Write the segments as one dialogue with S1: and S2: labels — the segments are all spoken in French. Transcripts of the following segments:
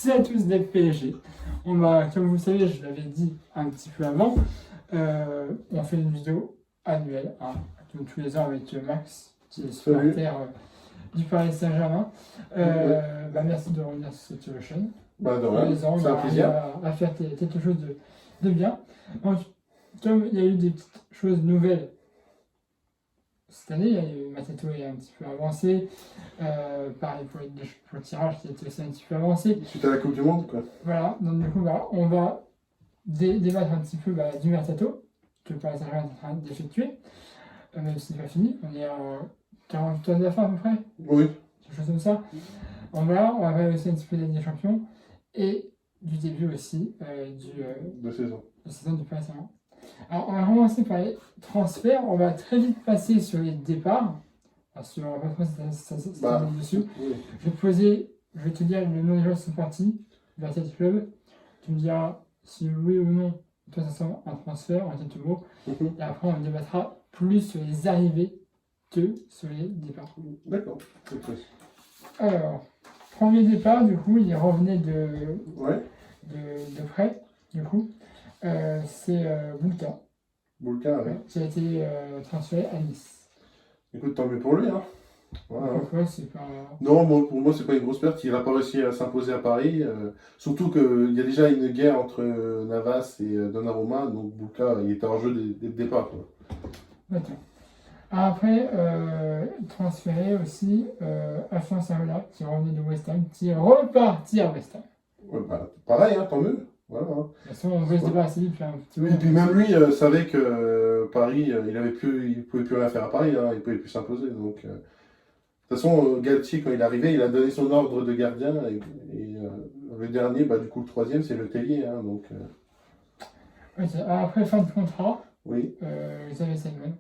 S1: Merci à tous d'être PSG. On va, comme vous le savez, je l'avais dit un petit peu avant, on fait une vidéo annuelle, hein, tous les ans avec Max, qui est supporter du Paris Saint-Germain. Merci de revenir sur cette chaîne.
S2: De
S1: Tous
S2: rien,
S1: les ans,
S2: c'est un plaisir.
S1: à faire quelque chose de bien. Donc, comme il y a eu des petites choses nouvelles cette année, il y a eu Matato est un petit peu avancé. Pareil pour le tirage qui était aussi un petit peu avancé.
S2: Suite à la Coupe du Monde, quoi.
S1: Voilà, donc du coup, on va débattre un petit peu du Mercato que le Paris Saint-Germain est en train d'effectuer. Même si ce n'est pas fini, on est à 48 heures de la fin à peu près.
S2: Oui.
S1: Quelque chose comme ça. On va parler aussi un petit peu de la Ligue des Champions et du début aussi
S2: De saison.
S1: de saison du Paris Saint-Germain. Alors, on va commencer par les transferts. On va très vite passer sur les départs. Parce qu'on va pas trop s'attarder dessus.
S2: Oui.
S1: Je vais te dire le nom des joueurs qui sont partis vers cette club. Tu me diras si oui ou non, toi, ça sent un transfert en quelques mots. Et après, on débattra plus sur les arrivées que sur les départs.
S2: D'accord. Okay.
S1: Alors, premier départ, du coup, il revenait de prêt, du coup. C'est Boulka.
S2: Boulka, oui.
S1: Qui a été transféré à Nice.
S2: Écoute, tant mieux pour lui, hein. Voilà.
S1: Pourquoi c'est pas...
S2: Non, pour moi, c'est pas une grosse perte. Il n'a pas réussi à s'imposer à Paris. Surtout qu'il y a déjà une guerre entre Navas et Donnarumma. Donc, Boulka, il était hors jeu dès le départ, quoi.
S1: D'accord. Après, transféré aussi Alphonse Areola, qui revenait de West Ham, qui est reparti à West Ham.
S2: Ouais, pareil, hein, tant mieux. Voilà.
S1: De toute façon, on veut se débarrasser depuis un petit peu.
S2: Et puis même lui savait que Paris, il pouvait plus rien faire à Paris, hein, il pouvait plus s'imposer. Donc, de toute façon, Galtier, quand il est arrivé, il a donné son ordre de gardien. Et le dernier, du coup, le troisième, c'est le Tellier. Hein, donc,
S1: Okay. Après, fin de contrat,
S2: oui.
S1: Xavier Simon.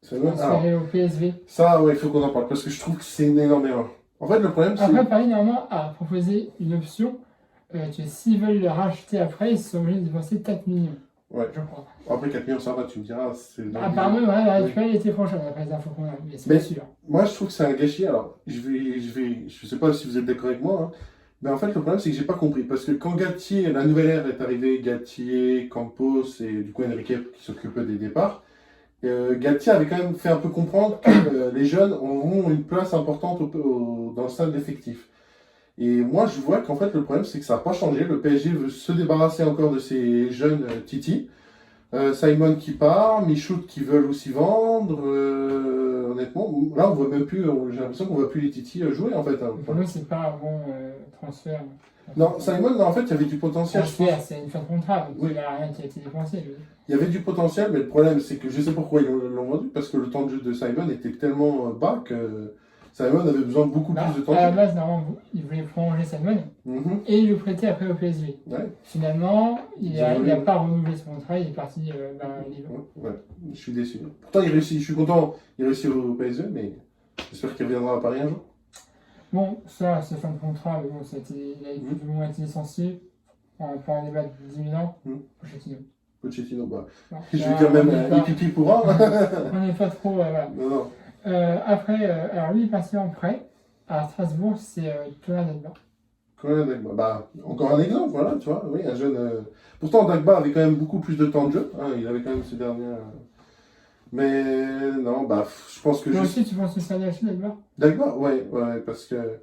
S2: Transféré
S1: au PSV.
S2: Ça, ouais, il faut qu'on en parle, parce que je trouve que c'est une énorme erreur. En fait, le problème, c'est...
S1: Après, Paris, normalement, a proposé une option que s'ils veulent le racheter après, ils sont obligés de dépenser 4 millions.
S2: Ouais.
S1: Je crois.
S2: Après 4 millions, ça va, tu me diras.
S1: Apparemment, tu peux aller été franchement d'après les infos qu'on a, mais c'est pas sûr.
S2: Moi, je trouve que c'est un gâchis. Alors, je sais pas si vous êtes d'accord avec moi, hein, mais en fait, le problème, c'est que j'ai pas compris. Parce que quand Galtier, la nouvelle ère est arrivée, Galtier, Campos et du coup Enrique qui s'occupe des départs, Galtier avait quand même fait un peu comprendre que les jeunes auront une place importante dans le stade d'effectif. Et moi, je vois qu'en fait, le problème, c'est que ça n'a pas changé. Le PSG veut se débarrasser encore de ces jeunes Titi. Simon qui part, Michoud qui veulent aussi vendre. Honnêtement, là, on voit même plus. J'ai l'impression qu'on ne voit plus les Titi jouer, en fait. Hein.
S1: Pour nous, c'est pas un bon transfert.
S2: Non, Simon, en fait, il y avait du potentiel.
S1: Transfert, c'est une fin de contrat, donc il n'y a rien qui a été dépensé. Lui.
S2: Il y avait du potentiel, mais le problème, c'est que je sais pourquoi ils l'ont vendu, parce que le temps de jeu de Simon était tellement bas que Simon avait besoin de beaucoup plus de temps.
S1: À la base, normalement, il voulait prolonger Simon et le prêter après au PSV.
S2: Ouais.
S1: Finalement, il n'a pas renouvelé son contrat, il est parti libre.
S2: Ouais, je suis déçu. Pourtant, il réussit, je suis content, il réussit au PSV, mais j'espère qu'il reviendra à Paris un jour.
S1: Bon, ça, c'est fin de contrat, mais bon, il a plus ou moins été licencié pour un débat de 10 000 ans.
S2: Pochettino, je vais dire même Ipipi pourra.
S1: On n'est pas trop. Voilà.
S2: Non.
S1: Après, alors lui, il est passé en prêt à Strasbourg, c'est Thomas
S2: Dagba. Encore un exemple, voilà, tu vois, oui, un jeune. Pourtant, Dagba avait quand même beaucoup plus de temps de jeu, hein, il avait quand même ces dernières. Mais non, je pense que.
S1: Toi aussi, tu penses que c'est un gâchis, Dagba?
S2: Dagba, ouais, parce que.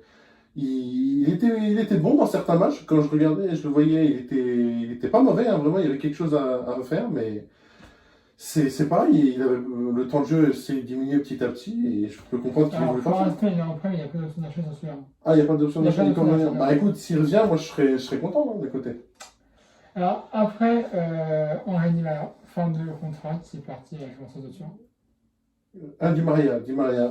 S2: Il était bon dans certains matchs. Quand je regardais, je le voyais, il était pas mauvais, hein, vraiment, il y avait quelque chose à refaire, mais c'est pareil, le temps de jeu s'est diminué petit à petit, et je peux comprendre qu'il voulait pas faire.
S1: Pour l'instant, il est en prêt, il n'y a pas d'option d'achat sur celui-là.
S2: Ah, il n'y a pas d'option d'achat du Coréen. Écoute, s'il revient, moi je serais content d'un côté.
S1: Alors après, Henri Di Maria, fin de contrat, qui est parti avec Vincent Dottier.
S2: Di Maria. Di Maria.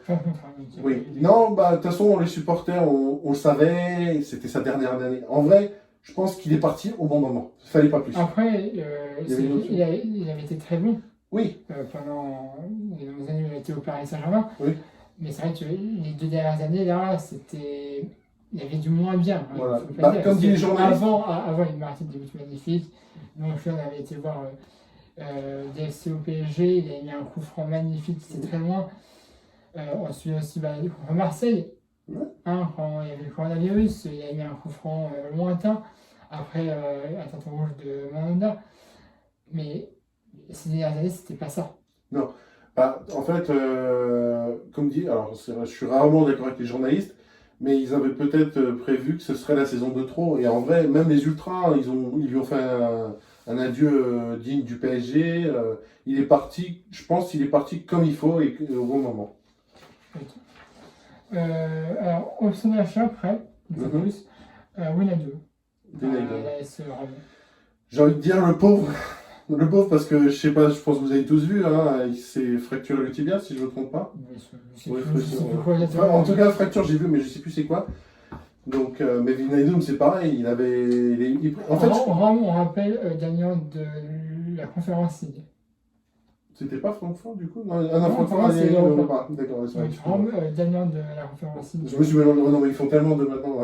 S1: Fin de contrat.
S2: Oui. Non, de toute façon, les supporters, on le savait, c'était sa dernière année. En vrai, je pense qu'il est parti au bon moment. Il ne fallait pas plus.
S1: Après, il avait été très bon.
S2: Oui.
S1: Pendant les années où il a été au Paris Saint-Germain.
S2: Oui.
S1: Mais c'est vrai que les 2 dernières années, là, c'était. Il y avait du moins bien.
S2: Voilà. Comme dit les journalistes.
S1: Avant, il marquait des buts magnifiques. Donc, on avait été voir DFC au PSG. Il a mis un coup franc magnifique, c'était très loin. On suit aussi contre Marseille.
S2: Ouais.
S1: Quand il y avait le coronavirus, il y a eu un coup franc lointain après la tête rouge de Mandanda. Mais ces dernières années, c'était pas ça.
S2: Bah, en fait, comme dit, alors c'est vrai, je suis rarement d'accord avec les journalistes, mais ils avaient peut-être prévu que ce serait la saison de trop. Et en vrai, même les Ultras, ils lui ont fait un adieu digne du PSG. Il est parti, je pense qu'il est parti comme il faut et au bon moment.
S1: Ok. Alors, option d'achat, prêt, une fois de
S2: Mhm.
S1: plus. Wijnaldum,
S2: Wijnaldum.
S1: la AS Rome.
S2: J'ai envie de dire le pauvre. Le pauvre parce que je sais pas, je pense que vous avez tous vu, hein, il s'est fracturé le tibia si je ne me trompe pas.
S1: Je sais
S2: Ouais,
S1: plus, je sais plus quoi
S2: Enfin,
S1: exactement.
S2: en tout cas, fracture j'ai vu, mais je sais plus c'est quoi. Donc, mais Wijnaldum c'est pareil, il avait, en fait,
S1: Rome, on rappelle, gagnant de la conférence League.
S2: c'était pas Francfort du coup? Non, ah non,
S1: Non,
S2: Francfort a
S1: c'est
S2: gagné
S1: Europa.
S2: l'Europa. D'accord, c'est vrai.
S1: Donc, Rome, gagnant de la conférence League.
S2: Je me suis mélangé, non, mais ils font tellement de maintenant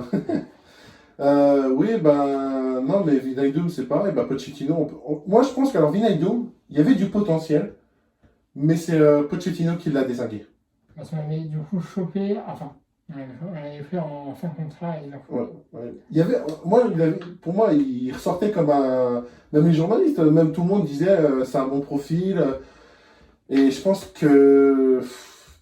S2: là. Oui, ben non, mais Wijnaldum c'est pareil, bah Pochettino, moi je pense qu'alors Wijnaldum, il y avait du potentiel, mais c'est Pochettino qui l'a dézingué.
S1: Parce qu'on avait du coup chopé, enfin, on l'avait fait en fin de contrat et
S2: Ouais, ouais. Il y avait, pour moi, il ressortait comme un. Même les journalistes, même tout le monde disait c'est un bon profil. Et je pense que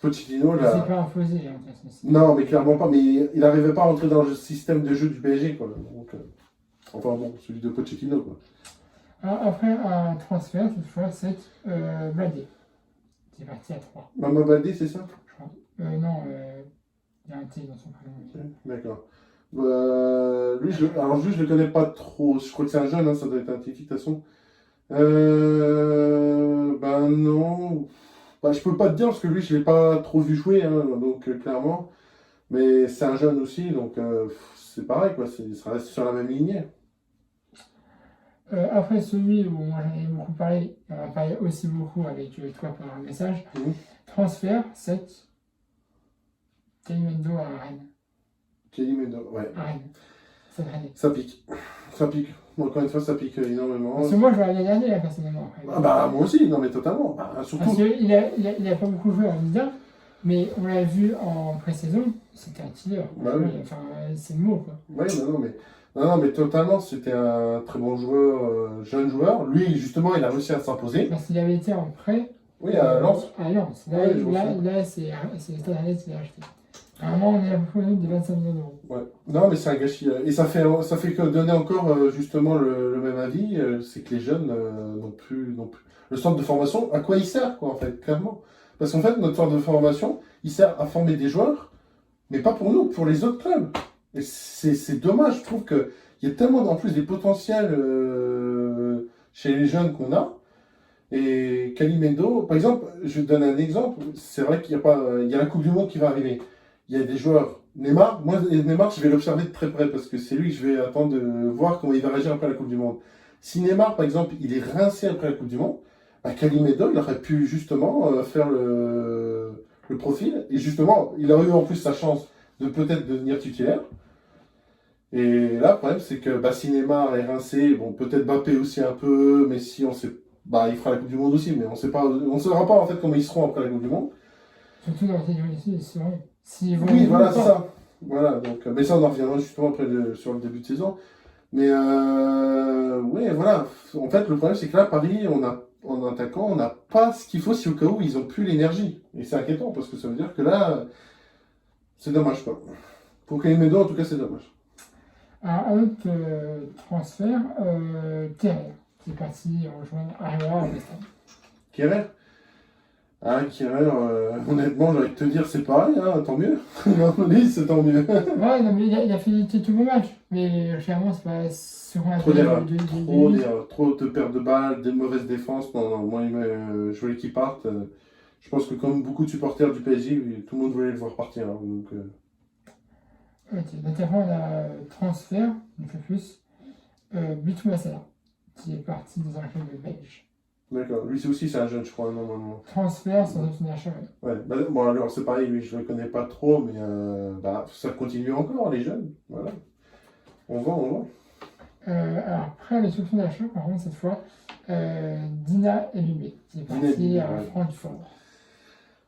S2: Pochettino,
S1: il
S2: là.
S1: s'est pas imposé. Hein, de toute façon.
S2: Non, mais clairement pas. Mais il n'arrivait pas à rentrer dans le système de jeu du PSG, quoi. Donc, enfin bon, celui de Pochettino, quoi.
S1: Alors, après un transfert, cette fois, c'est Bladé, qui est parti à 3,
S2: Mama Baldé, c'est ça?
S1: je crois. Non, il y a un T dans son prénom.
S2: Ok, d'accord. Alors lui, je le connais pas trop. Je crois que c'est un jeune, hein, ça doit être un Titi, de toute façon. Ben non. Bah, je peux pas te dire parce que lui, je l'ai pas trop vu jouer, hein, donc clairement. Mais c'est un jeune aussi, donc c'est pareil, quoi. Ça reste sur la même lignée.
S1: Après celui où moi j'en ai beaucoup parlé, on en a parlé aussi beaucoup avec toi par un message,
S2: Mhm.
S1: transfert 7, Calimendo à Rennes.
S2: Kelly Medo, ouais.
S1: À Rennes, cette année.
S2: Ça pique. Ça pique. Encore une fois, ça pique énormément.
S1: Parce que moi je l'aurais bien gardé là, personnellement. Après.
S2: Ah bah moi aussi, non mais totalement. Bah, surtout.
S1: Parce qu'il a pas beaucoup joué en Ligue 1, mais on l'a vu en pré-saison, c'était un killer.
S2: Bah oui.
S1: Enfin, c'est le mot quoi.
S2: Oui, non, mais totalement, c'était un très bon joueur, jeune joueur. Lui, justement, il a réussi à s'imposer.
S1: Parce qu'il avait été en prêt
S2: Oui, à Lens.
S1: à Lens. Là,
S2: Ouais, je me souviens.
S1: là c'est le Stade Rennais qui l'a acheté. À un moment, on est à peu près des 25 millions d'euros.
S2: Ouais. Non, mais c'est un gâchis. Et ça fait que donner encore justement le même avis, c'est que les jeunes n'ont plus. Le centre de formation, à quoi il sert, quoi, en fait, clairement. Parce qu'en fait, notre centre de formation, il sert à former des joueurs, mais pas pour nous, pour les autres clubs. Et c'est dommage, je trouve qu'il y a tellement en plus des potentiels chez les jeunes qu'on a. Et Calimendo, par exemple, je te donne un exemple, c'est vrai qu'il y a pas, il y a la Coupe du Monde qui va arriver. Il y a des joueurs, Neymar, moi Neymar, je vais l'observer de très près parce que c'est lui que je vais attendre de voir comment il va réagir après la Coupe du Monde. Si Neymar, par exemple, il est rincé après la Coupe du Monde, bah Calimendo, il aurait pu justement faire le profil. Et justement, il aurait eu en plus sa chance de peut-être devenir titulaire. Et là, le problème, c'est que bah, si Neymar est rincé, bon, peut-être Mbappé aussi un peu, mais si on sait, bah, il fera la Coupe du Monde aussi, mais on sait pas, on saura pas en fait comment ils seront après la Coupe du Monde.
S1: Surtout dans la catégorie c'est vrai.
S2: Oui, voilà, c'est ça. Voilà, donc, mais ça, on en reviendra justement après sur le début de saison. Mais oui, voilà. En fait, le problème, c'est que là, Paris, en attaquant, on n'a pas ce qu'il faut si au cas où ils ont plus l'énergie. Et c'est inquiétant parce que ça veut dire que là, c'est dommage, quoi. Pour Calimero, en tout cas, c'est dommage.
S1: Alors, un autre transfert, Terre, qui est parti rejoindre Arriva à West Ham.
S2: Kerrer? Ah, Kerrer, honnêtement, j'ai envie de te dire, c'est pareil, hein, tant mieux. Non, lui, c'est tant mieux.
S1: Ouais, non, mais il a fait quelques bons matchs, mais clairement, c'est pas ce qu'on a
S2: Trop d'erreurs. Trop
S1: de
S2: d'erreurs. Trop de pertes de balles, des mauvaises défenses. Non, non, moi, je voulais qu'il parte. Je pense que comme beaucoup de supporters du PSG, tout le monde voulait le voir partir. Hein, donc,
S1: Ok, notamment on a transfert, une fois plus, Bitou Massala, qui est parti dans un club belge.
S2: d'accord. Lui aussi, c'est un jeune, je crois, normalement.
S1: Transfert sans option d'achat, ouais.
S2: Ouais. Bah, bon, alors, c'est pareil, lui, je le connais pas trop, mais bah, ça continue encore, les jeunes. Voilà. On vend.
S1: Alors après, les options d'achat, par contre, cette fois, Dina Elubé, qui est
S2: Dina
S1: parti
S2: Elubé,
S1: à
S2: ouais.
S1: Francfort.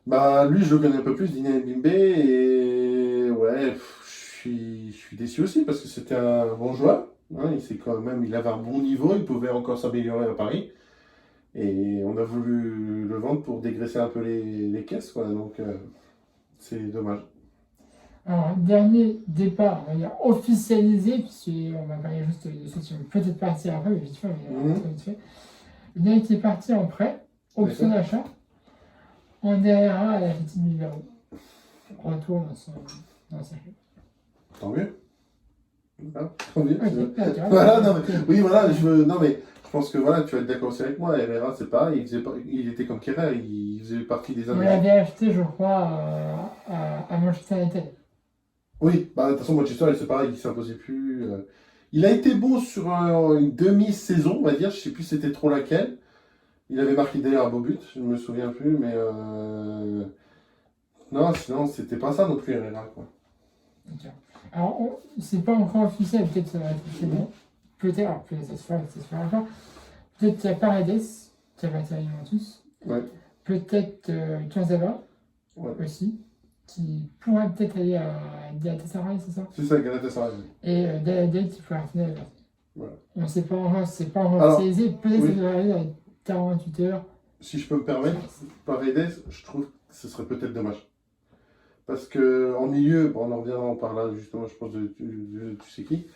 S2: Bah, lui, je le connais un peu plus, Dina Mbimbe, et ouais, je suis déçu aussi parce que c'était un bon joueur. Hein, il avait un bon niveau, il pouvait encore s'améliorer à Paris. Et on a voulu le vendre pour dégraisser un peu les caisses, quoi. Donc, c'est dommage.
S1: Alors, dernier départ, on va dire officialisé, puisqu'on va parler juste de ceux qui vont peut-être partir après, mais vite fait, très vite fait. Il a été parti en prêt, option d'achat, en DRA à la Fitti Bilbao. Retour dans sa club.
S2: Tant mieux. Voilà, tant mieux.
S1: Ok,
S2: Voilà, non, mais, oui, voilà, non, mais je pense que voilà, tu vas être d'accord aussi avec moi. Herrera, c'est pareil, il était comme Kerrer, il faisait partie des
S1: On
S2: années.
S1: l'avait acheté, je crois, à Manchester United.
S2: Oui, bah, de toute façon, Manchester, c'est pareil, il ne s'imposait plus. Il a été bon sur une demi-saison, on va dire, je ne sais plus c'était trop laquelle. Il avait marqué d'ailleurs un beau but, je ne me souviens plus, mais non, sinon, c'était pas ça non plus, Herrera, quoi.
S1: Okay. Alors, c'est pas encore officiel, peut-être ça va être officiellement. Peut-être, alors peut-être ça se fera encore. Peut-être qu'il y a Paredes, qui va partir à Juventus.
S2: Ouais.
S1: Peut-être Kurzawa aussi, qui pourrait peut-être aller à Galatasaray, c'est ça?
S2: C'est ça, Galatasaray.
S1: Et David qui pourrait retourner à Everton.
S2: Voilà.
S1: On ne sait pas encore, c'est pas encore officialisé. Peut-être que ça devrait aller à 48 heures.
S2: Si je peux me permettre, Paredes, je trouve que ce serait peut-être dommage. Parce que en milieu, bon, on en reviendra, on parlera justement, je pense, de tu sais qui.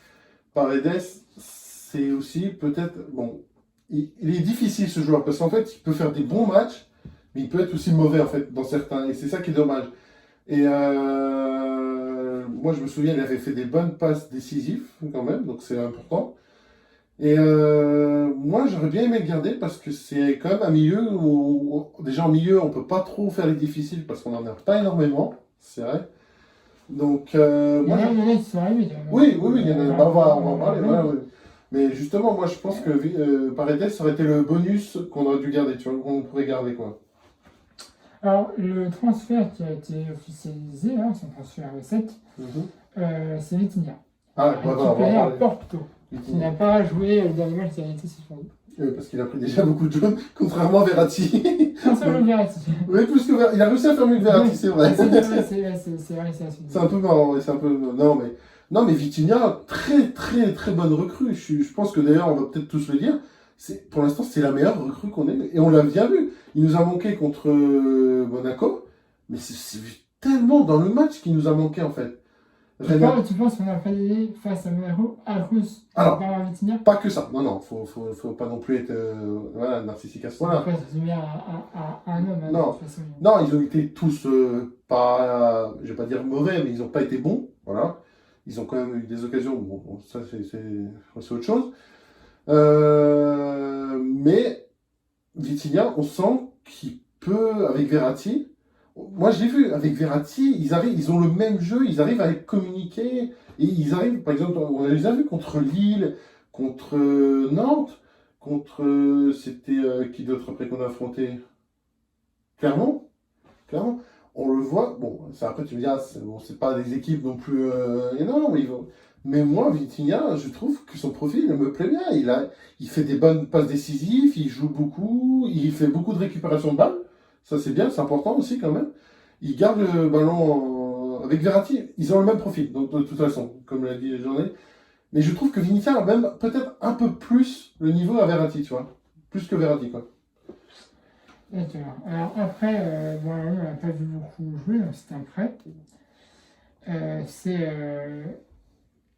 S2: Paredes, c'est aussi peut-être. Bon, il est difficile ce joueur, parce qu'en fait, il peut faire des bons matchs, mais il peut être aussi mauvais, en fait, dans certains. Et c'est ça qui est dommage. Et moi, je me souviens, il avait fait des bonnes passes décisives, quand même, donc c'est important. Et moi, j'aurais bien aimé le garder parce que c'est quand même un milieu où, déjà en milieu, on peut pas trop faire les difficiles parce qu'on n'en a pas énormément, c'est vrai. Donc,
S1: Il y en a qui sont arrivés.
S2: oui, il y en a. Bah, on va en parler. Voilà, oui. Mais justement, moi, je pense que Paredes, ça aurait été le bonus qu'on aurait dû garder, tu vois, qu'on pourrait garder, quoi.
S1: Alors, le transfert qui a été officialisé, hein, son transfert à 7, c'est Vitinha.
S2: Ah, on va en parler.
S1: À Porto, qui n'a pas joué le dernier match qui a été suspendu.
S2: Parce qu'il a pris déjà beaucoup de jaunes, contrairement à Verratti.
S1: Un seul Verratti.
S2: Oui, plus que Verratti. Il a réussi à faire mieux que Verratti, c'est vrai.
S1: C'est vrai, c'est
S2: un peu marrant, c'est un peu. Non, mais Vitinha, très bonne recrue. Je pense que d'ailleurs, on va peut-être tous le dire. Pour l'instant, c'est la meilleure recrue qu'on ait. Et on l'a bien vu. Il nous a manqué contre Monaco. Mais c'est tellement dans le match qu'il nous a manqué, en fait.
S1: Tu penses qu'on a failli face à Monaco à cause de Vitinha?
S2: Pas que ça. Non, faut pas non plus être narcissique à ce point-là.
S1: Pas se souvenir à un homme.
S2: Non.
S1: De toute façon.
S2: Non, ils ont été tous pas, je vais pas dire mauvais, mais ils n'ont pas été bons. Voilà. Ils ont quand même eu des occasions. Bon, ça c'est autre chose. Mais Vitinha, on sent qu'il peut, avec Verratti. Moi, je l'ai vu, avec Verratti, ils ont le même jeu, ils arrivent à communiquer. Et ils arrivent, par exemple, on les a vus contre Lille, contre Nantes, c'était qui d'autre après qu'on a affronté? Clermont. On le voit, bon, après tu me dis, c'est pas des équipes non plus énormes, mais moi, Vitinha, je trouve que son profil me plaît bien. Il fait des bonnes passes décisives, il joue beaucoup, il fait beaucoup de récupération de balles. Ça, c'est bien, c'est important aussi quand même. Il garde le ballon avec Verratti. Ils ont le même profil, donc de toute façon, comme l'a dit les journées. Mais je trouve que Vitinha a même peut-être un peu plus le niveau à Verratti, tu vois. Plus que Verratti, quoi.
S1: D'accord. Alors après, on n'a pas vu beaucoup jouer, donc c'est un prêt. C'est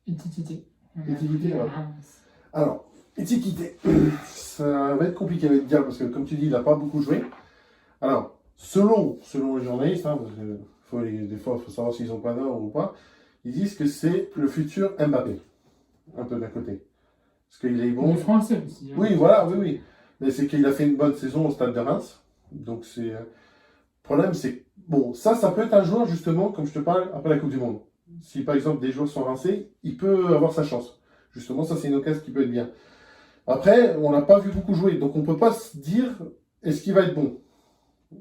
S1: Étiqueté.
S2: Étiqueté, ouais. Alors, Étiqueté, ça va être compliqué à dire parce que, comme tu dis, il n'a pas beaucoup joué. Alors, selon les journalistes, hein, parce que des fois, il faut savoir s'ils ont pas d'or ou pas, ils disent que c'est le futur Mbappé, un peu d'un côté. Parce qu'il est bon.
S1: Il est français aussi. Hein.
S2: Oui, voilà, oui. Mais c'est qu'il a fait une bonne saison au Stade de Reims. Donc, le problème, c'est bon, ça peut être un joueur, justement, comme je te parle, après la Coupe du Monde. Si, par exemple, des joueurs sont rincés, il peut avoir sa chance. Justement, ça, c'est une occasion qui peut être bien. Après, on l'a pas vu beaucoup jouer. Donc, on peut pas se dire, est-ce qu'il va être bon?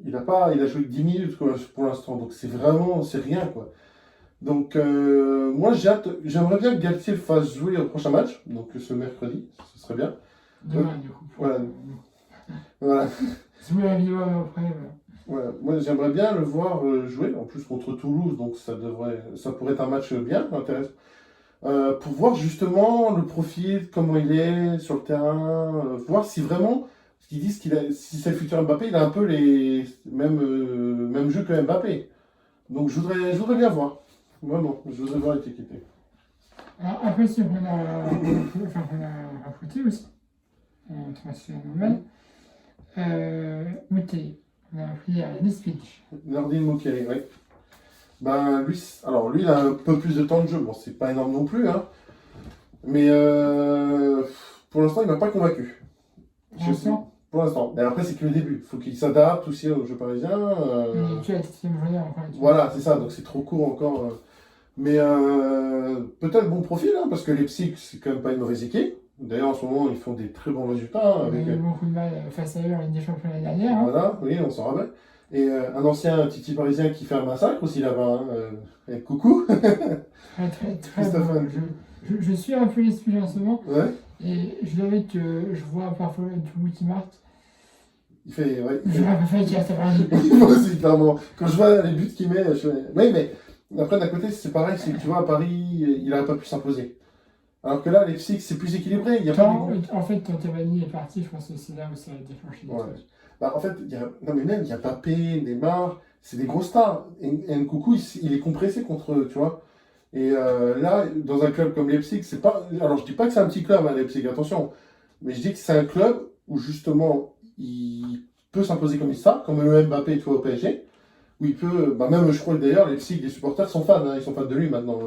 S2: Il a joué que 10 minutes quoi, pour l'instant, donc c'est rien quoi. Donc moi j'aimerais bien que Galtier le fasse jouer au prochain match, donc ce mercredi, ce serait bien.
S1: Demain du coup.
S2: Voilà.
S1: Si vous voulez la vidéo après.
S2: Ouais, moi j'aimerais bien le voir jouer, en plus contre Toulouse, donc ça pourrait être un match bien intéressant. Pour voir justement le profil, comment il est sur le terrain, voir si vraiment, ce qu'ils disent si c'est le futur Mbappé, il a un peu les mêmes jeux que Mbappé. Donc je voudrais bien voir, vraiment, je voudrais voir l'étiqueté.
S1: Alors, après, c'est qu'on a recruté aussi, en transfert normal. Moutet, on a pris Lispic.
S2: Nordin Mokele, oui. Ben lui, il a un peu plus de temps de jeu. Bon, c'est pas énorme non plus, hein. Mais pour l'instant, il m'a pas convaincu.
S1: Pour l'instant,
S2: Pour l'instant. Mais après, c'est que le début. Il faut qu'il s'adapte aussi au jeu parisien.
S1: tu as la 4e journée encore.
S2: Voilà, c'est ça. Donc c'est trop court encore. Mais peut-être bon profil, hein, parce que Leipzig, c'est quand même pas une mauvaise équipe. D'ailleurs, en ce moment, ils font des très bons résultats.
S1: On a
S2: Avec,
S1: eu beaucoup de mal face à eux en Ligue des Champions l'année dernière. Hein.
S2: voilà, oui, on s'en rappelle. Et un ancien Titi parisien qui fait un massacre aussi là-bas. Hein, avec Coucou.
S1: Très, très, très
S2: Christophe.
S1: bon. Je suis un peu Lispic en ce moment.
S2: Ouais.
S1: Et je dois avouer que je vois parfois tout qui marque.
S2: Il fait. Ouais,
S1: Je l'ai fait qu'il reste à Paris.
S2: Moi aussi, clairement. Quand je vois les buts qu'il met, je fais. Oui, mais après, d'un côté, c'est pareil, c'est que tu vois, à Paris, il n'aurait pas pu s'imposer. Alors que là, Leipzig, c'est plus équilibré. Il y a pas
S1: En fait, quand Cavani est parti, je pense que c'est là où ça a déclenché des
S2: Ouais.
S1: trucs.
S2: Bah, en fait, non, mais même, il y a Mbappé, Neymar, c'est des grosses stars. Et Nkunku, il est compressé contre eux, tu vois. Et là, dans un club comme Leipzig, c'est pas. Alors, je dis pas que c'est un petit club, hein, Leipzig, attention. Mais je dis que c'est un club où, justement, il peut s'imposer comme ça, comme le Mbappé, tu vois, au PSG. Où il peut. Bah, même, je crois, d'ailleurs, Leipzig, les supporters sont fans, hein, ils sont fans de lui maintenant.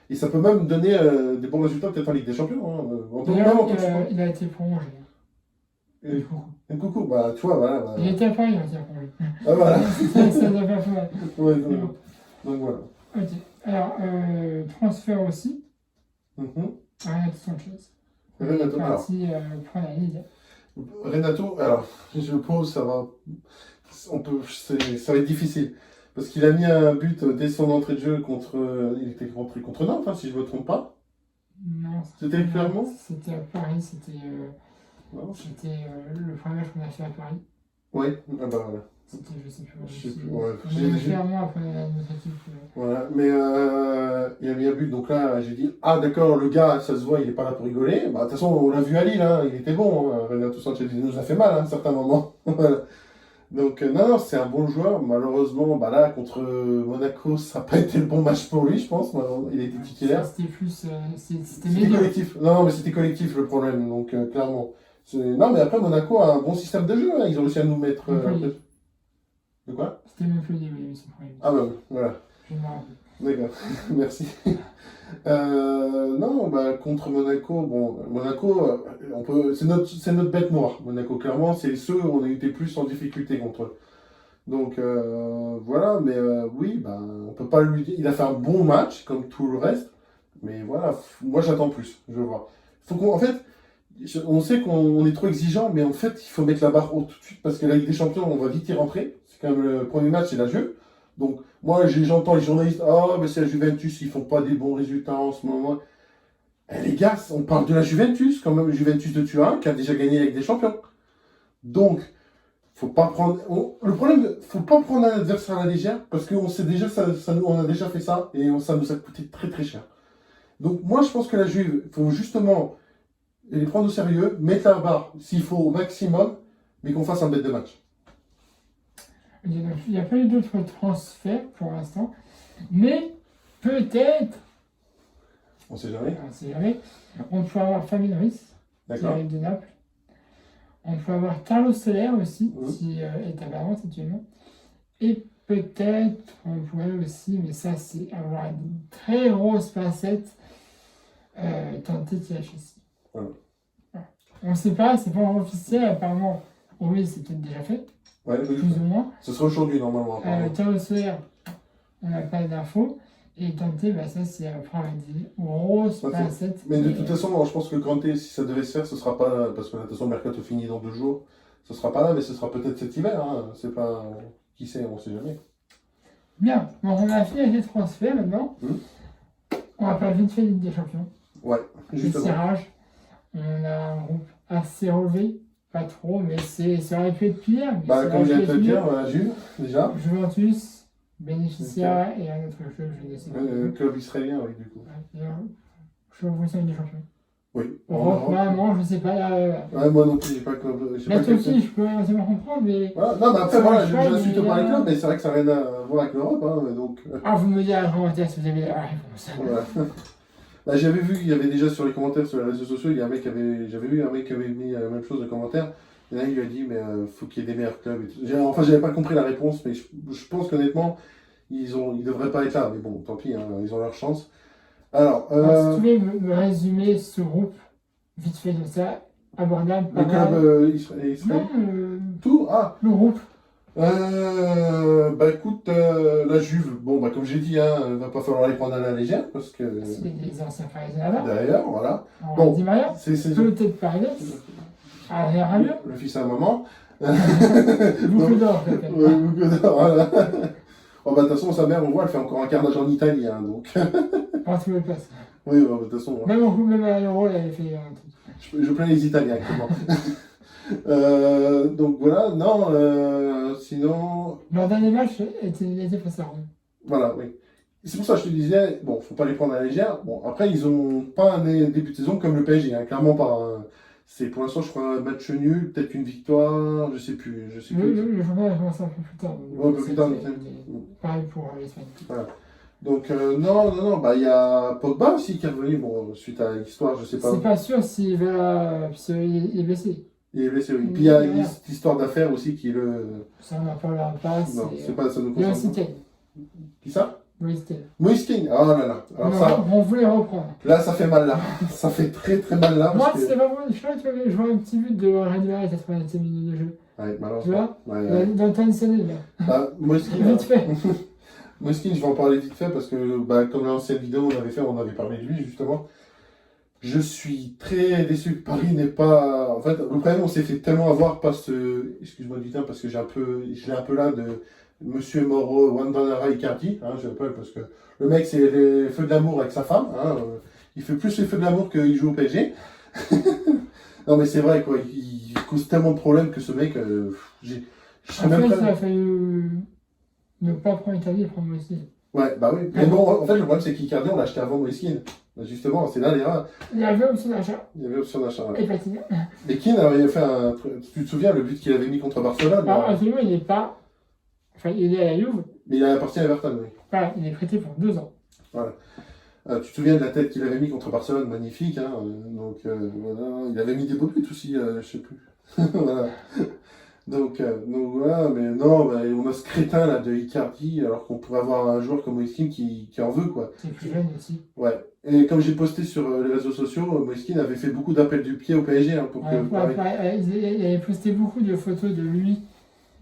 S2: Et ça peut même donner des bons résultats, peut-être en Ligue des Champions. Hein,
S1: D'ailleurs,
S2: même en tant que support.
S1: il a été prolongé.
S2: Et Nkunku, bah, tu vois, voilà. Bah,
S1: Il était à Paris, il a été prolongé.
S2: ah, voilà.
S1: Ça n'a pas fait mal.
S2: Ouais,
S1: Mais
S2: donc voilà.
S1: Ok. Alors, transfert aussi. Renato Sanchez. Il est
S2: Renato, alors,
S1: parti prendre la Ligue.
S2: Renato, alors, je pose, ça va être difficile. Parce qu'il a mis un but dès son entrée de jeu il était rentré contre Nantes, hein, si je ne me trompe pas.
S1: Non,
S2: C'était Clermont
S1: C'était à Paris, c'était
S2: Non.
S1: le premier match qu'on a fait à Paris.
S2: Oui, ah bah voilà.
S1: C'était, je sais plus.
S2: Je sais plus, ouais.
S1: On a clairement après notre équipe.
S2: Voilà, mais il a mis un but, donc là j'ai dit, ah d'accord, le gars, ça se voit, il est pas là pour rigoler. Bah, de toute façon, on l'a vu à Lille, hein, il était bon, hein, Renato Sanchez, il nous a fait mal hein, à certains moments. Voilà. Donc non, c'est un bon joueur, malheureusement, bah là, contre Monaco, ça n'a pas été le bon match pour lui, je pense, il a été titulaire.
S1: C'était plus,
S2: C'était collectif, non, mais c'était collectif le problème, donc clairement. Non, mais après, Monaco a un bon système de jeu, hein, ils ont réussi à nous mettre... De quoi?
S1: C'était Montpellier, oui, c'est vrai.
S2: Ah bah voilà.
S1: Je me rappelle.
S2: D'accord, merci. Non, bah, contre Monaco, bon, Monaco, c'est notre bête noire. Monaco, clairement, c'est ceux où on a été plus en difficulté contre eux. Donc voilà, mais oui, bah, on peut pas lui dire. Il a fait un bon match, comme tout le reste, mais voilà, moi j'attends plus, je vois. En fait, on sait qu'on est trop exigeant, mais en fait, il faut mettre la barre haute tout de suite, parce que la Ligue des Champions, on va vite y rentrer. C'est quand même le premier match, c'est la Juve. Donc, moi, j'entends les journalistes, ah, mais c'est la Juventus, ils font pas des bons résultats en ce moment. Eh, les gars, on parle de la Juventus, quand même, Juventus de Turin, qui a déjà gagné avec des champions. Donc, faut pas prendre. Le problème, faut pas prendre un adversaire à la légère, parce qu'on sait déjà, on a déjà fait ça, et ça nous a coûté très très cher. Donc, moi, je pense que la Juve, faut justement les prendre au sérieux, mettre la barre, s'il faut, au maximum, mais qu'on fasse un bête de match.
S1: Il n'y a pas eu d'autres transferts pour l'instant, mais peut-être,
S2: On sait jamais.
S1: on ne sait jamais, on peut avoir Fabien Ruiz, qui
S2: D'accord.
S1: arrive de Naples. On peut avoir Carlos Soler aussi,
S2: Oui.
S1: qui est à Valence actuellement. Et peut-être, on pourrait aussi, mais ça c'est avoir une très grosse facette, tenter Chelsea.
S2: Voilà.
S1: On ne sait pas, c'est pas encore officiel, apparemment. Oui, c'est peut-être déjà fait,
S2: Ouais, oui.
S1: plus ou moins.
S2: Ce sera aujourd'hui, normalement.
S1: Carlos Soler, on n'a pas d'infos. Et Kanté, bah ça c'est après des grosses facettes.
S2: Mais de toute façon, je pense que Kanté, si ça devait se faire, ce sera pas là, parce que de toute façon, le mercato finit dans 2 jours. Ce sera pas là, mais ce sera peut-être cet hiver. Hein. C'est pas. Qui sait, on sait jamais.
S1: Bien, donc on a fait les transferts maintenant. On va faire vite fait Ligue des Champions.
S2: Ouais,
S1: Le
S2: justement.
S1: tirage. On a un groupe assez relevé. pas trop, mais ça aurait pu être pire. Mais
S2: Bah,
S1: ça
S2: comme
S1: aurait
S2: je viens
S1: pu
S2: de te
S1: être
S2: dire,
S1: mieux.
S2: voilà, Jules, déjà.
S1: Juventus, Bénéficia et un autre club, je ne sais pas.
S2: Club israélien, oui, du coup.
S1: Je vous souhaite des champions.
S2: Oui.
S1: Europe, vraiment, je sais pas.
S2: Ouais, moi non plus, j'ai pas club.
S1: La Turquie, je peux éventuellement comprendre, mais.
S2: Voilà. Non, mais après,
S1: Ça
S2: voilà,
S1: marche
S2: je
S1: pas,
S2: n'insulte
S1: mais,
S2: pas les clubs, mais c'est vrai que ça n'a rien à voir avec l'Europe, hein, donc.
S1: Ah, vous me direz en commentaire si vous avez la réponse.
S2: Voilà. Bah, j'avais vu, il y avait déjà sur les commentaires sur les réseaux sociaux, il y a un mec j'avais vu un mec qui avait mis la même chose de commentaire. Et là, il lui a dit, mais faut qu'il y ait des meilleurs clubs. Et tout. Enfin, j'avais pas compris la réponse, mais je pense qu'honnêtement, ils devraient pas être là. Mais bon, tant pis, hein, ils ont leur chance. Alors,
S1: Alors, si tu voulais me résumer ce groupe, vite fait comme ça, abordable,
S2: le
S1: pas mal.
S2: club israélien.
S1: Non,
S2: Tout? Ah,
S1: le groupe.
S2: bah écoute, la Juve, bon, bah comme j'ai dit, hein, va pas falloir les prendre à la légère, parce que.
S1: C'est les anciens Parisiens là-bas.
S2: D'ailleurs, voilà.
S1: On
S2: Bon,
S1: dit Maria.
S2: c'est
S1: Peut-être Paredes. Adrien Rabiot.
S2: le fils à un moment.
S1: Beaucoup d'or, peut-être.
S2: Ouais, beaucoup d'or, voilà. Oh, bah, de toute façon, sa mère, on voit, elle fait encore un quart d'âge en Italie, hein, donc.
S1: Partout où elle passe.
S2: Oui, bah, de toute façon,
S1: Même au coup, même à l'Euro, elle avait fait un truc.
S2: je plains les Italiens, actuellement. Donc voilà, non, sinon.
S1: Leur dernier match était face à Rome.
S2: Voilà, oui. C'est pour ça que je te disais, bon, faut pas les prendre à la légère. Bon, après, ils ont pas un début de saison comme le PSG, hein, clairement pas. Hein. C'est pour l'instant, je crois, un match nul, peut-être une victoire, je sais plus.
S1: Le championnat a commencé un peu plus tard.
S2: Ouais, un peu plus tard,
S1: pareil pour l'Espagne.
S2: Voilà. Donc, non, bah, il y a Pogba aussi qui est revenu, bon, suite à l'histoire, je sais pas.
S1: C'est pas sûr s'il va. Il est blessé.
S2: Il est blessé, oui. Puis il y a cette histoire d'affaires aussi qui le.
S1: Ça, on n'en parlera pas.
S2: Non, c'est pas, ça nous
S1: Il y a
S2: concerne
S1: aussi
S2: pas.
S1: Kane.
S2: Qui ça?
S1: Moïse Kane.
S2: Moïse King, oh là là. Alors
S1: Non,
S2: ça,
S1: on voulait reprendre.
S2: là, ça fait mal là. Ça fait très très mal là.
S1: Moi,
S2: Parce que...
S1: c'était pas bon. Je crois que tu avais joué un petit but de Ranieri à 87 minutes de jeu.
S2: Ouais,
S1: Tu
S2: malheureusement.
S1: vois
S2: Ouais.
S1: Dans le temps de Sané, là.
S2: Bah, Moïse King,
S1: Vite fait.
S2: Moïse King, je vais en parler vite fait parce que, bah, comme l'ancienne vidéo on avait fait, on avait parlé de lui justement. Je suis très déçu que Paris n'est pas. En fait, le problème, on s'est fait tellement avoir par ce. Excuse-moi du terme parce que je l'ai un peu là de Monsieur Moro Wandana Icardi, hein, je l'appelle parce que le mec, c'est les feux de l'amour avec sa femme. Hein, il fait plus les feux de l'amour qu'il joue au PSG. Non, mais c'est vrai, quoi. Il cause tellement de problèmes que ce mec. Je serais
S1: En
S2: même
S1: fait,
S2: pas.
S1: il a fallu ne pas prendre Italie et prendre Moïse Kane.
S2: Ouais, bah oui. Mais bon, en fait, le problème, c'est qu'Icardi, on l'a acheté avant Moïse Kean. Justement, c'est là l'erreur.
S1: Il y avait aussi l'achat.
S2: Il y avait option d'achat. Ouais.
S1: Et Platini.
S2: Mais Kean avait fait un truc. Tu te souviens, le but qu'il avait mis contre Barcelone
S1: Alors,
S2: là,
S1: absolument, il n'est pas. Enfin, il est à la Juve.
S2: mais il appartient à Everton, oui.
S1: Voilà, il est prêté pour 2 ans.
S2: Tu te souviens de la tête qu'il avait mis contre Barcelone, magnifique. Hein, donc, voilà. Il avait mis des beaux buts aussi, je sais plus. Voilà. Donc voilà, mais non, bah, on a ce crétin là de Icardi, alors qu'on pourrait avoir un joueur comme Moïse Kean qui en veut, quoi.
S1: C'est plus jeune aussi.
S2: Ouais. Et comme j'ai posté sur les réseaux sociaux, Moïse Kean avait fait beaucoup d'appels du pied au PSG hein, pour que.
S1: Il avait posté beaucoup de photos de lui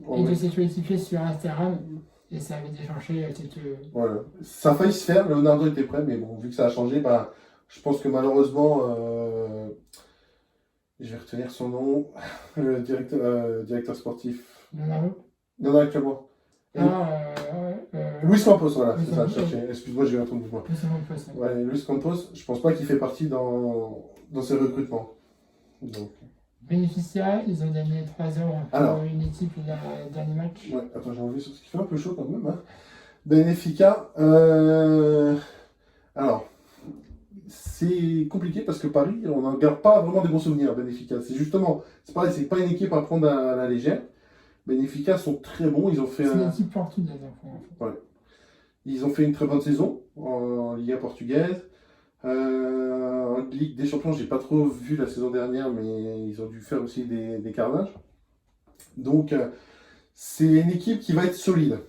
S2: Oh,
S1: et de
S2: ouais.
S1: ses coéquipiers sur Instagram. Et ça avait déclenché quelques.
S2: Voilà. Ça a failli se faire, Leonardo était prêt, mais bon, vu que ça a changé, bah, je pense que malheureusement, je vais retenir son nom, le directeur sportif.
S1: Leonardo.
S2: Non, actuellement. Luis Campos, voilà,
S1: Luis
S2: c'est ça, je
S1: Campos.
S2: cherchais. Excuse-moi, j'ai eu un trou de mouvement.
S1: Plus souvent que ça.
S2: Ouais, Luis Campos, je pense pas qu'il fait partie dans ces recrutements. Donc,
S1: Bénéficia, ils ont gagné 3-0
S2: Alors.
S1: pour une équipe le dernier match.
S2: ouais, attends, j'ai envie, parce qu'il fait un peu chaud quand même. Hein. Benfica, alors, c'est compliqué parce que Paris, on n'en garde pas vraiment des bons souvenirs à Benfica. C'est justement, c'est pareil, c'est pas une équipe à prendre à la légère. Benfica sont très bons, ils ont fait
S1: C'est une équipe portugaise en fait.
S2: ils ont fait une très bonne saison en Ligue 1 portugaise. En Ligue des Champions, j'ai pas trop vu la saison dernière, mais ils ont dû faire aussi des carnages. Donc, c'est une équipe qui va être solide.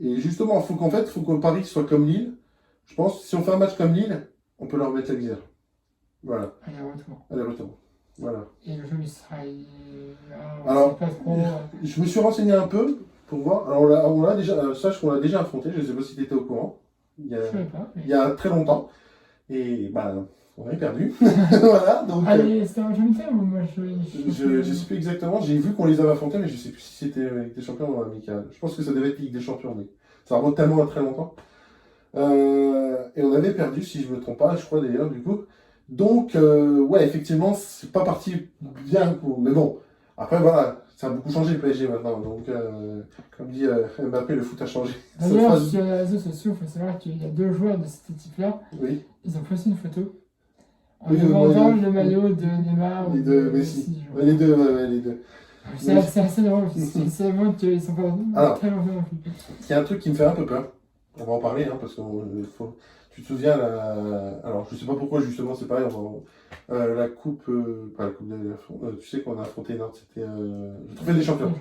S2: Et justement, faut que Paris soit comme Lille. Je pense que si on fait un match comme Lille, on peut leur mettre la misère. Voilà.
S1: Aller-retour.
S2: Allez-retour. Voilà.
S1: Et le jeu israélien.
S2: Alors,
S1: pas trop.
S2: Je me suis renseigné un peu pour voir. Alors, on l'a déjà, sache qu'on l'a déjà affronté. Je ne sais pas si tu étais au courant.
S1: Je sais pas.
S2: Il y a très longtemps. Et bah, on avait perdu. Voilà. Donc,
S1: Allez, c'était un jeu de terme ou moi
S2: je sais plus exactement. J'ai vu qu'on les avait affrontés, mais je sais plus si c'était Ligue des Champions ou amical. Je pense que ça devait être Ligue des Champions, mais ça remonte tellement à très longtemps. Et on avait perdu, si je me trompe pas, je crois d'ailleurs, du coup. Donc, ouais, effectivement, c'est pas parti bien, mais bon. Après, voilà, ça a beaucoup changé le PSG maintenant. Donc, comme dit Mbappé, le foot a changé. Cette
S1: D'ailleurs,
S2: phrase-
S1: sur les réseaux sociaux, il faut savoir qu'il y a 2 joueurs de cette équipe-là.
S2: Oui,
S1: Ils ont posté une photo en
S2: Oui,
S1: demandant
S2: oui,
S1: le maillot de Neymar ou
S2: les deux,
S1: de
S2: Messi.
S1: Messi.
S2: Ouais, les deux, ouais, les deux.
S1: C'est assez drôle, parce que ça montre qu'ils sont pas
S2: Alors.
S1: très longtemps non plus.
S2: Il y a un truc qui me fait un peu peur. On va en parler, hein, parce que tu te souviens, alors je sais pas pourquoi justement c'est pareil, la coupe, pas la coupe tu sais qu'on a affronté Nantes, c'était le trophée des champions.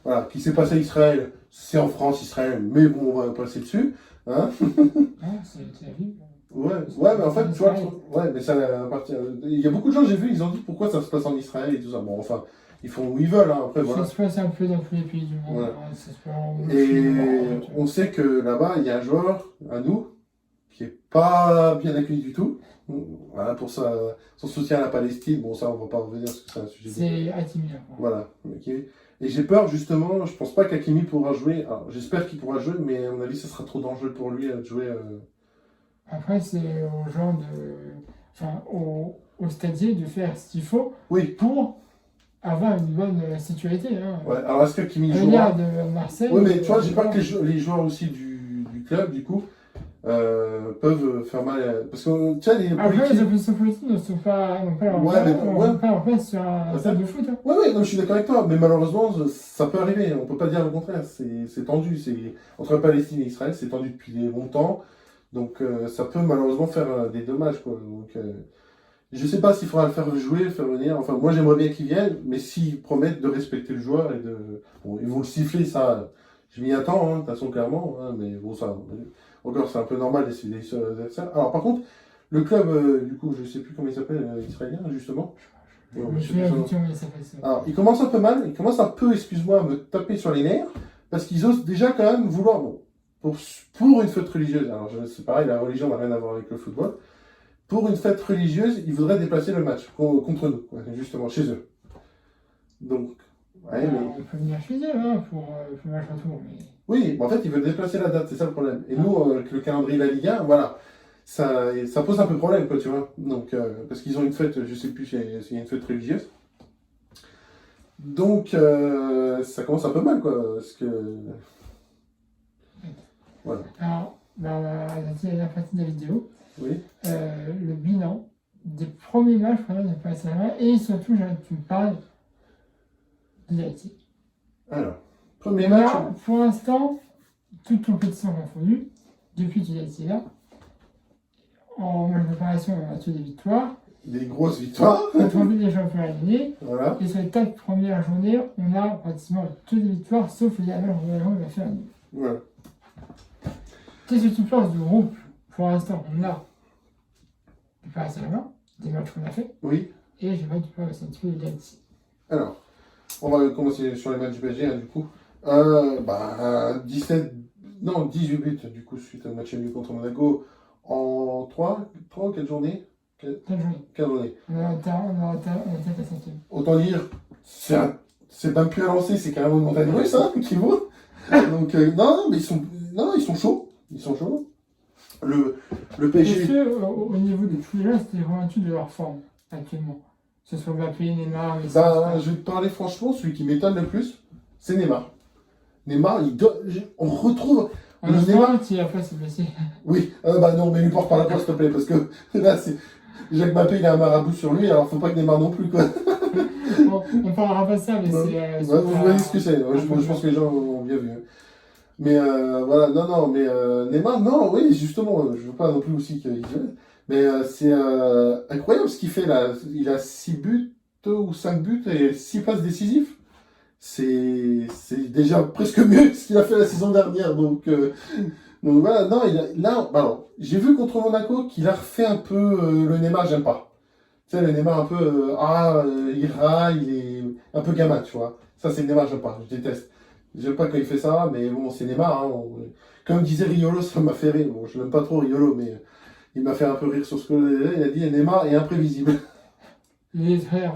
S2: Voilà, qui s'est passé à Israël, c'est en France, Israël, mais bon, on va passer dessus. Hein.
S1: Ah, c'est la vie.
S2: Ouais, mais en fait, tu vois, ouais, mais ça appartient. Il y a beaucoup de gens, j'ai vu, ils ont dit pourquoi ça se passe en Israël et tout ça. Bon, enfin, ils font où ils veulent, hein, après, voilà.
S1: Ça se passe un peu dans tous les pays du monde.
S2: Voilà.
S1: Hein, ça se passe en
S2: Et
S1: Chine,
S2: on sait que là-bas, il y a un joueur, à nous, qui est pas bien accueilli du tout. Voilà, pour son soutien à la Palestine. Bon, ça, on va pas revenir parce que c'est un sujet.
S1: c'est Hakimi.
S2: Voilà. Ok. Et j'ai peur, justement, je pense pas qu'Hakimi pourra jouer. Alors, j'espère qu'il pourra jouer, mais à mon avis, ça sera trop dangereux pour lui de jouer.
S1: Après, c'est aux gens enfin, aux stadiers de faire ce qu'il faut
S2: Oui.
S1: pour avoir une bonne sécurité. Hein.
S2: Ouais. Alors, est-ce qu'Hakimi jouera?
S1: Regarde Marseille.
S2: Oui, mais tu vois, j'ai peur que les joueurs aussi du club, du coup, peuvent faire mal. Parce que, tu sais, les
S1: Après, les
S2: politiques.
S1: oppositions politiques n'ont pas leur
S2: Ouais, mais
S1: leur place sur un stade de foot. Hein.
S2: Ouais, non, je suis d'accord avec toi, mais malheureusement, ça peut arriver. On peut pas dire le contraire. C'est tendu. Entre Palestine et Israël, c'est tendu depuis longtemps. Donc, ça peut malheureusement faire des dommages, quoi. Donc, je sais pas s'il faudra le faire jouer, le faire venir. Enfin, moi, j'aimerais bien qu'il vienne, mais s'ils promettent de respecter le joueur et de. Bon, ils vont le siffler, ça. Je m'y attends, hein, de toute façon, clairement. Hein, mais bon, ça. Encore, c'est un peu normal d'essayer sur les adversaires. Alors, par contre, le club, du coup, je sais plus comment il s'appelle, israélien, justement.
S1: Je me souviens plus comment il s'appelle ça.
S2: Alors, il commence un peu mal, il commence un peu, excuse-moi, à me taper sur les nerfs, parce qu'ils osent déjà quand même vouloir, bon, pour une fête religieuse, alors c'est pareil, la religion n'a rien à voir avec le football, pour une fête religieuse, ils voudraient déplacer le match contre nous, justement, chez eux. Donc, ouais, mais...
S1: On peut venir chez eux hein, pour le match retour. Mais...
S2: Oui, mais en fait, ils veulent déplacer la date, c'est ça le problème. Et nous, avec le calendrier de la Ligue 1, voilà, ça pose un peu de problème, quoi, tu vois. Donc, parce qu'ils ont une fête, je sais plus s'il y a une fête religieuse. Donc, ça commence un peu mal, quoi, parce que... Voilà.
S1: Alors, dans la partie de la vidéo,
S2: Oui.
S1: le bilan des premiers matchs pendant le Paris Saint-Germain et surtout, j'aimerais que tu me parles de Leipzig.
S2: Alors, premier
S1: Et
S2: match...
S1: là, pour l'instant, toute compétition confondue, depuis qu'il a été là, en match de préparation, on a tous des victoires.
S2: Des grosses victoires.
S1: On a trouvé des champions alignés.
S2: Voilà.
S1: Et sur les 4 premières journées, on a pratiquement toutes les victoires, sauf les dernières journées où on a fait un nul.
S2: Voilà.
S1: Qu'est-ce que tu penses du groupe? Pour l'instant, on a du Paris Saint-Germain, des matchs qu'on a fait,
S2: Oui.
S1: et je vais te parler un petit peu de Leipzig.
S2: Alors, on va commencer sur les matchs du PSG, hein, du coup. 18 buts, du coup, suite au match nul contre Monaco, en 3 ou 4 journées.
S1: 4 journées.
S2: 4 journées.
S1: On a tête à 5e.
S2: Autant dire, c'est même plus à lancer, c'est carrément une montagne russe, hein, qui vaut. Donc, non, mais ils sont chauds. Ils sont chauds. Le PSG.
S1: Est-ce que, au niveau de tous les gens, c'était convaincu de leur forme, actuellement? Que ce soit Mbappé, Neymar, Messi.
S2: Je vais te parler franchement, celui qui m'étonne le plus, c'est Neymar. Neymar, on retrouve.
S1: On a Neymar qui après s'est blessé.
S2: Oui, non, mais lui porte par la poste, s'il te plaît, parce que là, c'est. Jacques Mbappé, il a un marabout sur lui, alors faut pas que Neymar non plus, quoi.
S1: Bon, on parlera pas de ça, mais c'est.
S2: Vous voyez ce que c'est, je pense que les gens ont bien vu. Mais voilà, non, mais Neymar, non, oui, justement, je veux pas non plus aussi qu'il mais c'est incroyable ce qu'il fait là. Il a 6 buts ou 5 buts et 6 passes décisives. C'est déjà presque mieux que ce qu'il a fait la saison dernière. Donc voilà, non, alors, j'ai vu contre Monaco qu'il a refait un peu le Neymar, j'aime pas. Tu sais, le Neymar un peu, il raille, il est un peu gamin, tu vois. Ça, c'est le Neymar, j'aime pas, je déteste. J'aime pas quand il fait ça, mais bon, c'est Neymar. Hein, comme disait Riolo, ça m'a fait rire. Bon, je l'aime pas trop Riolo, mais il m'a fait un peu rire sur ce que il a dit. Neymar est imprévisible.
S1: Les frères,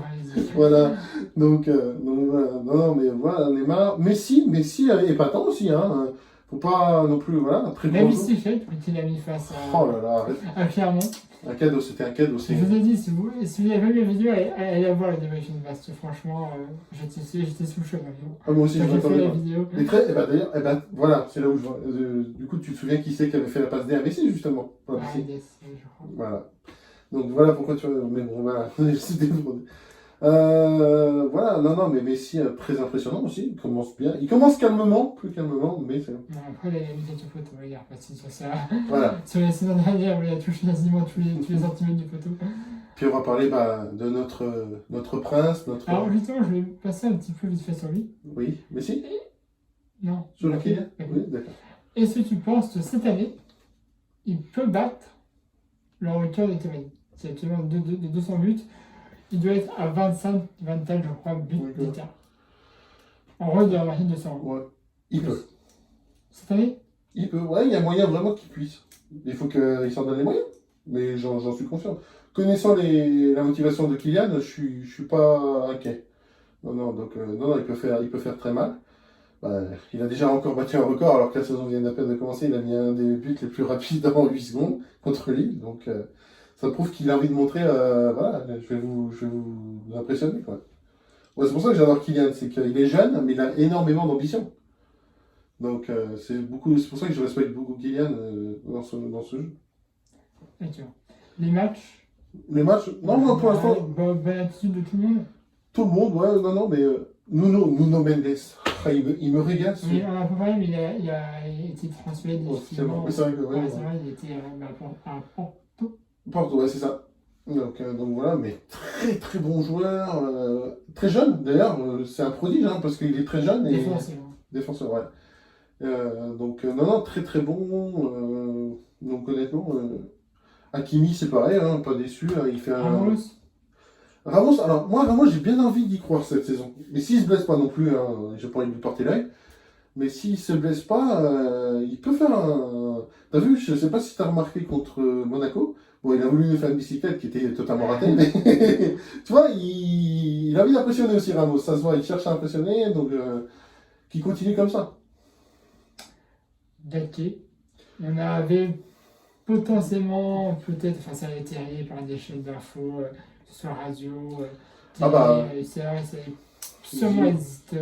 S2: Voilà. Donc voilà. Non, mais voilà, Neymar. Messi est épatant aussi. Hein. Faut pas non plus, voilà, un très
S1: Même
S2: gros
S1: si fait, qu'il a mis face
S2: Oh là là, arrête.
S1: à Clermont.
S2: Un cadeau, c'était un cadeau.
S1: Je vous ai dit, si vous avez vu la vidéo, allez la voir, la Demolition parce que franchement, j'étais sous le choc.
S2: Ah, moi aussi, je
S1: Quand j'ai fait
S2: m'attendais
S1: la
S2: pas.
S1: vidéo.
S2: Et très, d'ailleurs, voilà, c'est là où je vois. Du coup, tu te souviens qui c'est qui avait fait la passe D à Messi, justement? Voilà,
S1: Ah,
S2: Messi.
S1: yes, je crois.
S2: Voilà. Donc voilà pourquoi tu vois. Mais bon, voilà. C'était pour- voilà, non, mais Messi, très impressionnant aussi. Il commence bien. Il commence calmement, plus calmement, mais c'est.
S1: Non, après, il a mis quelques photos, regarde, parce que sur ça.
S2: Voilà.
S1: Sur la saison dernière, il a touché quasiment tous les centimètres du poteau.
S2: Puis on va parler de notre prince, notre.
S1: Alors, justement, je vais passer un petit peu vite fait sur lui.
S2: Oui, Messi?
S1: Non.
S2: Sur le
S1: Ok.
S2: qui? Oui, d'accord.
S1: Est-ce que tu penses que cette année, il peut battre le record de Cavani? C'est actuellement de 200 buts. Il doit être à 25, je crois, buts
S2: Oui,
S1: d'écart. En gros, il doit marquer 200.
S2: Ouais. Il peut.
S1: Cette année?
S2: Il peut. Ouais, il y a moyen vraiment qu'il puisse. Il faut qu'il s'en donne les moyens. Mais j'en suis confiant. Connaissant la motivation de Kylian, je suis pas inquiet. Non, donc non, il peut faire très mal. Bah, il a déjà encore battu un record alors que la saison vient d'à peine de commencer. Il a mis un des buts les plus rapides en 8 secondes contre Lille. Donc ça prouve qu'il a envie de montrer, voilà, je vais vous impressionner, quoi. Ouais, c'est pour ça que j'adore Kylian, c'est qu'il est jeune, mais il a énormément d'ambition. Donc c'est pour ça que je respecte beaucoup Kylian dans ce jeu.
S1: D'accord. Les matchs?
S2: Les matchs, non, pour l'instant,
S1: Bonne attitude de tout le monde.
S2: tout le monde, ouais, non, mais Nuno Mendes, ah, il me régale.
S1: Oui, on a pas parlé, mais il a été transféré définitivement.
S2: C'est vrai que, ouais,
S1: C'est vrai, il était à Porto.
S2: Porto, ouais, c'est ça. Donc voilà, mais très très bon joueur, très jeune d'ailleurs, c'est un prodige, hein, parce qu'il est très jeune et défenseur, ouais. Non, très très bon. Donc honnêtement, Hakimi c'est pareil, hein, pas déçu, hein, il fait un. Ramos, alors moi Ramos j'ai bien envie d'y croire cette saison. Mais s'il se blesse pas non plus, hein, j'ai pas envie de lui porter l'œil. Mais s'il se blesse pas, il peut faire un. T'as vu, je sais pas si t'as remarqué contre Monaco. Bon, il a voulu nous faire une bicyclette qui était totalement ratée, mais tu vois, il a envie d'impressionner aussi Ramos. Ça se voit, il cherche à impressionner, donc qu'il continue comme ça.
S1: D'accord. On avait potentiellement, peut-être, enfin ça a été rayé par des chaînes d'infos, que ce soit radio, télé, c'est vrai, c'est sûrement existe.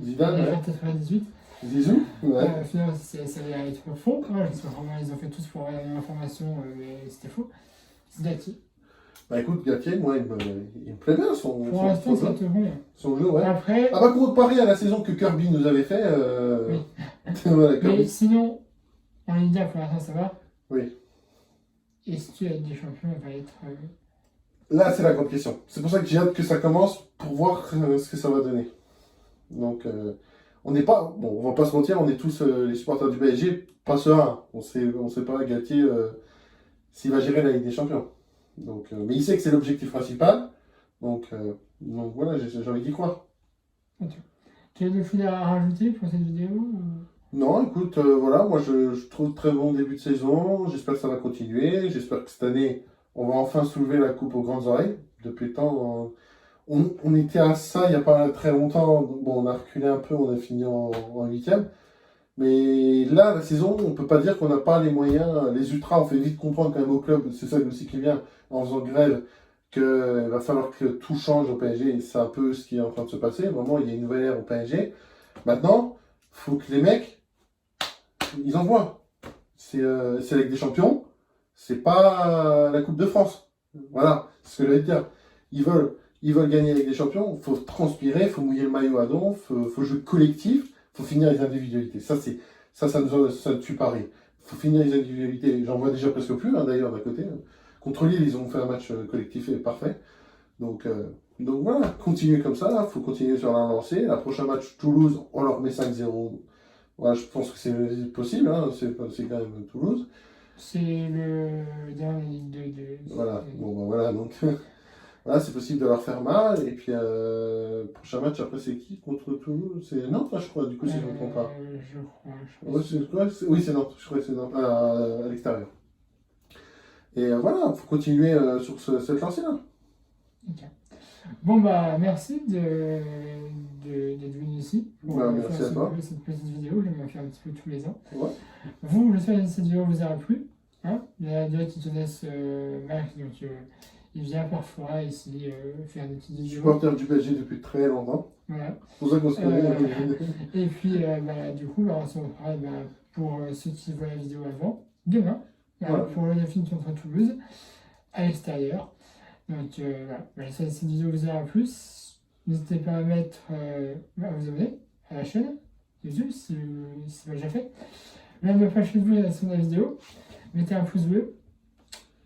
S2: Zidane, ouais.
S1: 98.
S2: Zizou, ouais.
S1: Finalement, ça allait être faux. Hein, parce que vraiment, ils ont fait tous pour avoir l'information, mais c'était faux. C'est Gatti.
S2: Bah écoute, Gatti, moi, il me plaît bien
S1: Pour l'instant, ça te bon.
S2: Son jeu, ouais.
S1: Après.
S2: Ah bah, comparé à la saison que Kirby nous avait fait.
S1: Oui.
S2: Voilà,
S1: mais sinon, en Ligue 1, pour l'instant, ça va.
S2: Oui.
S1: Est-ce que la Ligue des Champions va être.
S2: Là, c'est la grande question. C'est pour ça que j'ai hâte que ça commence pour voir ce que ça va donner. Donc, on n'est pas. Bon, on va pas se mentir, on est tous les supporters du PSG, pas sereins. On sait pas, Galtier, s'il va gérer la Ligue des Champions. Donc, mais il sait que c'est l'objectif principal. Donc voilà, j'ai envie d'y croire.
S1: Tu as d'autres choses à rajouter pour cette vidéo
S2: Non, écoute, voilà, moi je trouve très bon début de saison. J'espère que ça va continuer. J'espère que cette année, on va enfin soulever la coupe aux grandes oreilles. Depuis le temps, on était à ça il n'y a pas très longtemps. Bon, on a reculé un peu, on a fini en 8e. Mais là, la saison, on ne peut pas dire qu'on n'a pas les moyens. Les ultras ont fait vite comprendre quand même au club, c'est ça aussi qui vient en faisant grève, qu'il va falloir que tout change au PSG. Et c'est un peu ce qui est en train de se passer. Vraiment, il y a une nouvelle ère au PSG. Maintenant, il faut que les mecs, ils envoient. C'est la Ligue des Champions, c'est pas la Coupe de France. Voilà, c'est ce que je vais te dire. Ils veulent gagner la Ligue des Champions, il faut transpirer, il faut mouiller le maillot à don, il faut jouer collectif, il faut finir les individualités. Ça nous tue Paris. Il faut finir les individualités. J'en vois déjà presque plus, hein, d'ailleurs, d'un côté. Contre Lille, ils ont fait un match collectif et parfait. Donc voilà, continuer comme ça, il faut continuer sur la lancée. La prochaine match, Toulouse, on leur met 5-0. Voilà, je pense que c'est possible, hein, c'est quand même Toulouse.
S1: C'est le dernier Ligue 2
S2: Voilà, bon ben voilà, donc voilà, c'est possible de leur faire mal. Et puis, prochain match, après, c'est qui contre Toulouse? C'est Nantes, je crois, du coup, si je ne me trompe pas.
S1: Je crois.
S2: Ouais, oui, c'est Nantes, je crois que c'est Nantes, à l'extérieur. Et voilà, il faut continuer sur cette lancée-là.
S1: Ok. Bon, bah, merci d'être venu ici pour
S2: Merci
S1: faire
S2: à toi.
S1: cette petite vidéo. Je vais faire un petit peu tous les ans.
S2: Ouais.
S1: Vous, j'espère que cette vidéo vous aura plu. Hein, il y a des qui connaissent Max, donc il vient parfois ici faire des petites vidéos.
S2: Supporter du PSG depuis très longtemps.
S1: Voilà.
S2: C'est pour ça qu'on se connaît.
S1: Et puis, bah, du coup, bah, on se retrouvera pour ceux qui voient la vidéo avant, demain,
S2: Voilà.
S1: pour le film contre Toulouse, à l'extérieur. Donc, voilà. Bah, j'espère que cette vidéo vous aura plu. N'hésitez pas à à vous abonner à la chaîne YouTube si ce n'est pas déjà fait. Même ma page Facebook est sur la vidéo. Mettez un pouce bleu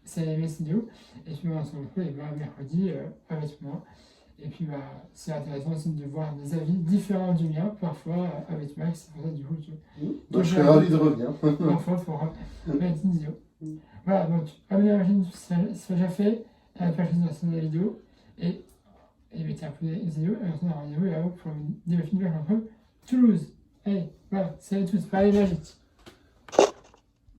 S1: si vous avez aimé cette vidéo. Et puis, bah, on se retrouve mercredi avec moi. Et puis, bah, c'est intéressant aussi de voir des avis différents du mien, parfois avec Max. C'est pour ça, du coup,
S2: Je serais ravi de revenir.
S1: parfois pour mettre une vidéo. Voilà, donc, abonnez-vous à la chaîne si c'est déjà fait, à la page de la vidéo, et mettez un peu des vidéos, et on se rendez-vous là-haut pour le film contre Toulouse. Allez, voilà, salut à tous, pareil magique.